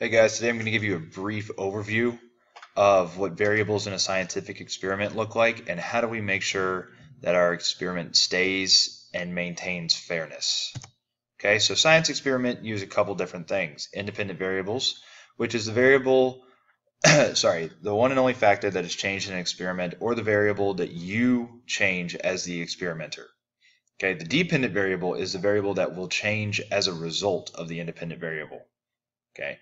Hey guys, today I'm going to give you a brief overview of what variables in a scientific experiment look like and how do we make sure that our experiment stays and maintains fairness. Okay, so science experiment use a couple different things. Independent variables, which is the variable, the one and only factor that is changed in an experiment, or the variable that you change as the experimenter. Okay, the dependent variable is the variable that will change as a result of the independent variable. Okay.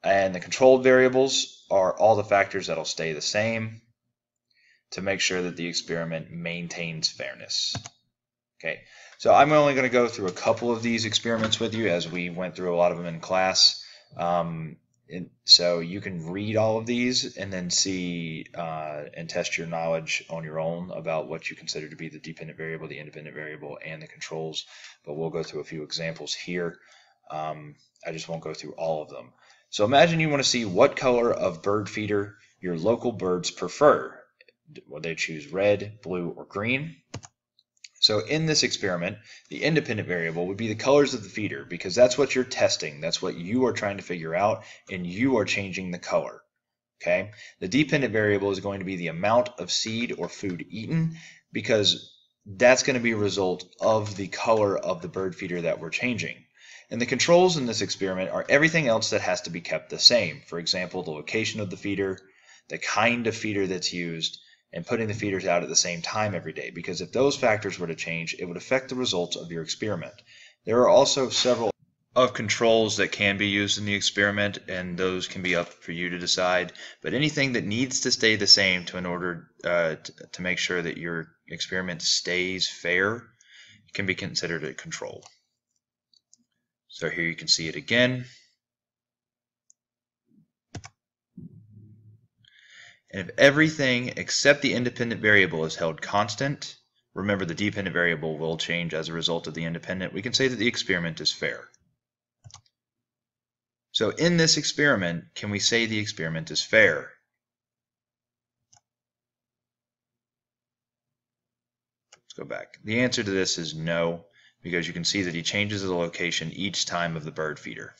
And the controlled variables are all the factors that'll stay the same to make sure that the experiment maintains fairness. Okay, so I'm only going to go through a couple of these experiments with you as we went through a lot of them in class. So you can read all of these and then see and test your knowledge on your own about what you consider to be the dependent variable, the independent variable, and the controls. But we'll go through a few examples here. I just won't go through all of them. So imagine you want to see what color of bird feeder your local birds prefer. Will they choose red, blue, or green? So in this experiment, the independent variable would be the colors of the feeder because that's what you're testing. That's what you are trying to figure out, and you are changing the color. Okay? The dependent variable is going to be the amount of seed or food eaten because that's going to be a result of the color of the bird feeder that we're changing. And the controls in this experiment are everything else that has to be kept the same. For example, the location of the feeder, the kind of feeder that's used, and putting the feeders out at the same time every day. Because if those factors were to change, it would affect the results of your experiment. There are also several of controls that can be used in the experiment, and those can be up for you to decide. But anything that needs to stay the same in order to make sure that your experiment stays fair can be considered a control. So here you can see it again. And if everything except the independent variable is held constant, remember the dependent variable will change as a result of the independent, we can say that the experiment is fair. So in this experiment, can we say the experiment is fair? Let's go back. The answer to this is no, because you can see that he changes the location each time of the bird feeder.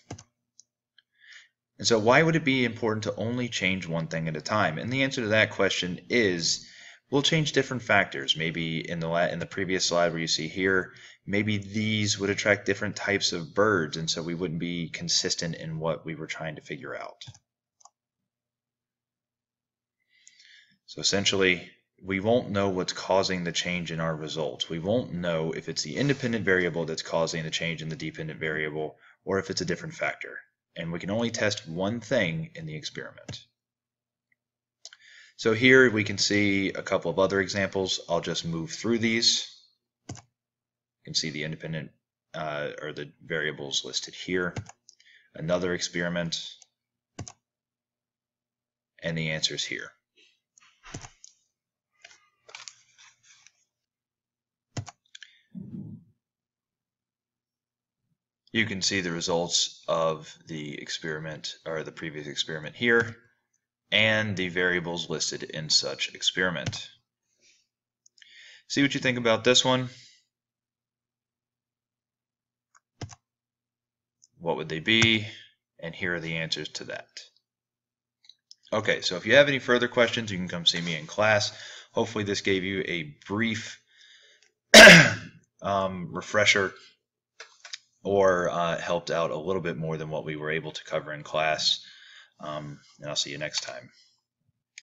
And so why would it be important to only change one thing at a time? And the answer to that question is we'll change different factors. Maybe in the previous slide where you see here, maybe these would attract different types of birds, and so we wouldn't be consistent in what we were trying to figure out. So essentially, we won't know what's causing the change in our results. We won't know if it's the independent variable that's causing the change in the dependent variable or if it's a different factor. And we can only test one thing in the experiment. So here we can see a couple of other examples. I'll just move through these. You can see the independent or the variables listed here. Another experiment, and the answers here. You can see the results of the experiment or the previous experiment here and the variables listed in such experiment. See what you think about this one. What would they be? And here are the answers to that. Okay, so if you have any further questions, you can come see me in class. Hopefully this gave you a brief refresher or helped out a little bit more than what we were able to cover in class. And I'll see you next time.